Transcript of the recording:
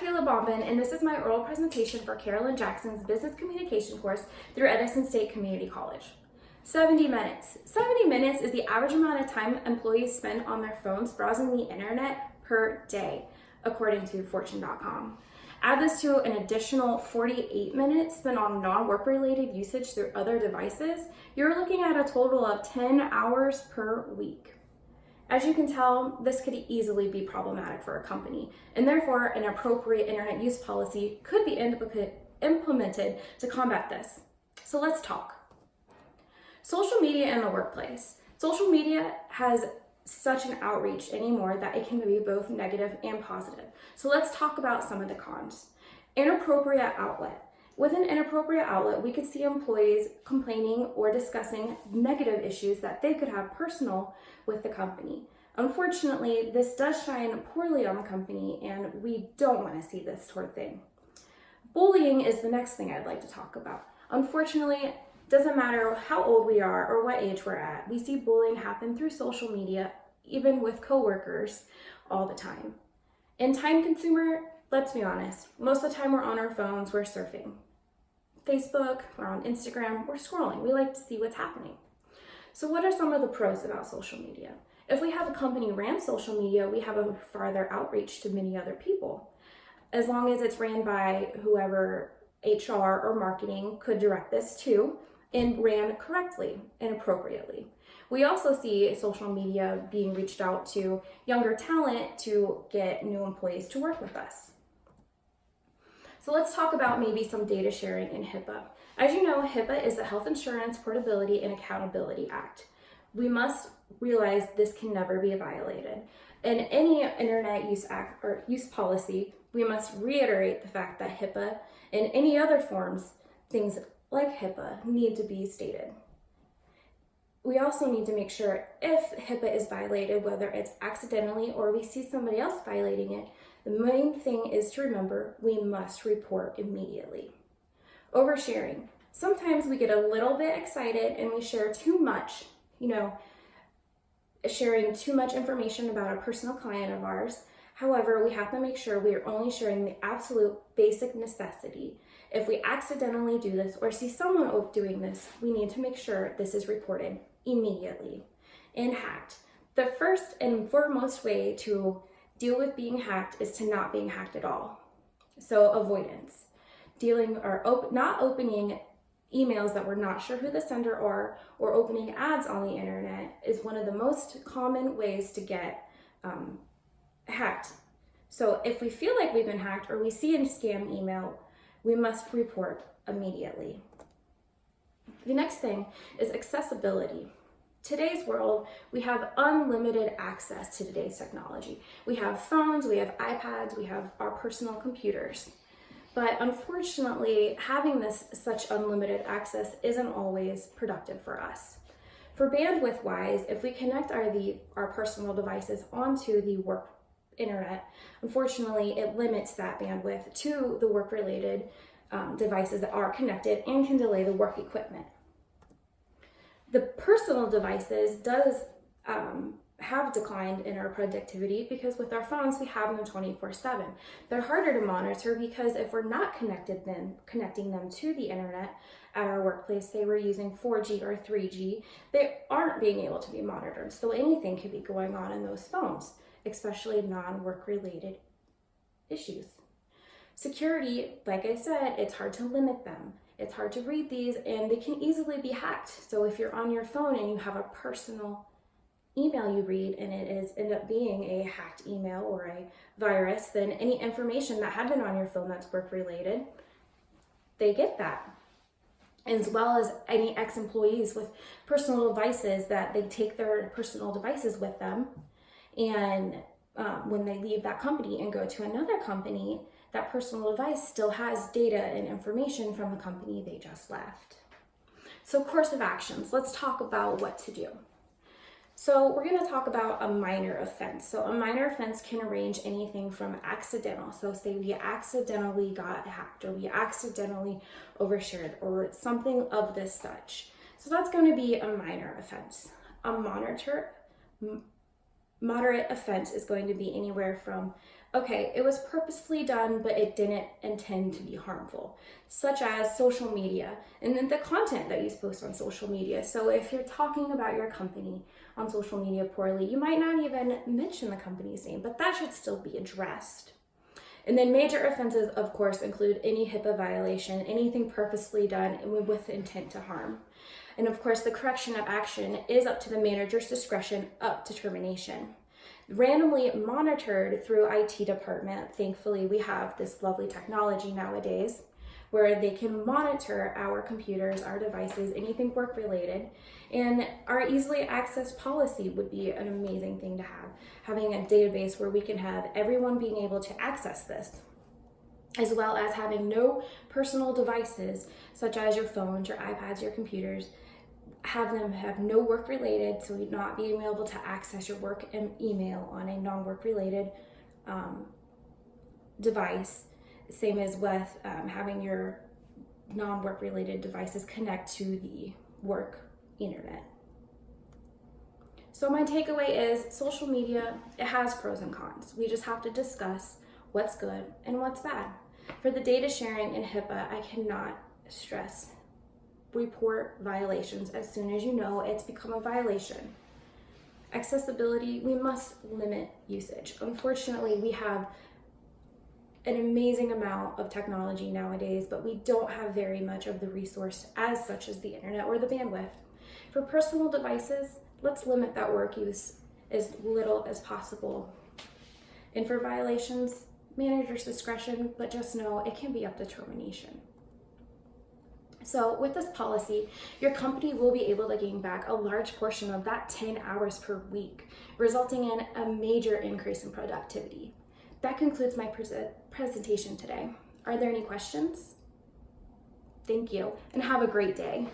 Kayla Bombin, and this is my oral presentation for Carolyn Jackson's Business Communication course through Edison State Community College. 70 minutes. 70 minutes is the average amount of time employees spend on their phones browsing the internet per day, according to Fortune.com. Add this to an additional 48 minutes spent on non-work related usage through other devices, you're looking at a total of 10 hours per week. As you can tell, this could easily be problematic for a company, and therefore an appropriate internet use policy could be implemented to combat this. So let's talk. Social media in the workplace. Social media has such an outreach anymore that it can be both negative and positive. So let's talk about some of the cons. Inappropriate outlet. With an inappropriate outlet, we could see employees complaining or discussing negative issues that they could have personal with the company. Unfortunately, this does shine poorly on the company, and we don't want to see this sort of thing. Bullying is the next thing I'd like to talk about. Unfortunately, it doesn't matter how old we are or what age we're at, we see bullying happen through social media, even with coworkers, all the time. And time consumer, let's be honest, most of the time we're on our phones, we're surfing. Facebook, we're on Instagram, we're scrolling. We like to see what's happening. So what are some of the pros about social media? If we have a company ran social media, we have a farther outreach to many other people. As long as it's ran by whoever HR or marketing could direct this to and ran correctly and appropriately. We also see social media being reached out to younger talent to get new employees to work with us. So let's talk about maybe some data sharing in HIPAA. As you know, HIPAA is the Health Insurance Portability and Accountability Act. We must realize this can never be violated. In any Internet Use Act or use policy, we must reiterate the fact that HIPAA and any other forms, things like HIPAA, need to be stated. We also need to make sure if HIPAA is violated, whether it's accidentally or we see somebody else violating it, the main thing is to remember we must report immediately. Oversharing. Sometimes we get a little bit excited and we share too much, sharing too much information about a personal client of ours. However, we have to make sure we are only sharing the absolute basic necessity. If we accidentally do this or see someone doing this, we need to make sure this is reported immediately. And hacked. The first and foremost way to deal with being hacked is to not being hacked at all. So avoidance. Not opening emails that we're not sure who the sender are or opening ads on the internet is one of the most common ways to get hacked. So if we feel like we've been hacked or we see a scam email, we must report immediately. The next thing is accessibility. Today's world, we have unlimited access to today's technology. We have phones, we have iPads, we have our personal computers. But unfortunately, having such unlimited access isn't always productive for us. For bandwidth-wise, if we connect our personal devices onto the work internet, unfortunately, it limits that bandwidth to the work-related devices that are connected and can delay the work equipment. The personal devices does have declined in our productivity because with our phones, we have them 24/7. They're harder to monitor because if we're not connecting them to the internet at our workplace, say we're using 4G or 3G, they aren't being able to be monitored. So anything could be going on in those phones, especially non-work related issues. Security, like I said, it's hard to limit them. It's hard to read these and they can easily be hacked. So if you're on your phone and you have a personal email you read and it end up being a hacked email or a virus, then any information that had been on your phone that's work related, they get that. As well as any ex-employees with personal devices that they take their personal devices with them and when they leave that company and go to another company, that personal device still has data and information from the company they just left. So course of actions, let's talk about what to do. So we're going to talk about a minor offense. So a minor offense can range anything from accidental. So say we accidentally got hacked or we accidentally overshared or something of this such. So that's going to be a minor offense. A moderate offense is going to be anywhere from Okay, it was purposefully done, but it didn't intend to be harmful, such as social media and then the content that you post on social media. So if you're talking about your company on social media poorly, you might not even mention the company's name, but that should still be addressed. And then major offenses, of course, include any HIPAA violation, anything purposely done with intent to harm. And of course, the correction of action is up to the manager's discretion up to termination. Randomly monitored through IT department. Thankfully, we have this lovely technology nowadays where they can monitor our computers, our devices, anything work related. And our easily accessed policy would be an amazing thing to have. Having a database where we can have everyone being able to access this, as well as having no personal devices such as your phones, your iPads, your computers, have them have no work related, so not being able to access your work and email on a non-work related device. Same as with having your non-work related devices connect to the work internet. So my takeaway is social media, it has pros and cons. We just have to discuss what's good and what's bad. For the data sharing in HIPAA, I cannot stress report violations as soon as you know it's become a violation. Accessibility, we must limit usage. Unfortunately, we have an amazing amount of technology nowadays, but we don't have very much of the resource as such as the internet or the bandwidth. For personal devices, let's limit that work use as little as possible. And for violations, manager's discretion, but just know it can be up to termination. So with this policy, your company will be able to gain back a large portion of that 10 hours per week, resulting in a major increase in productivity. That concludes my presentation today. Are there any questions? Thank you, and have a great day.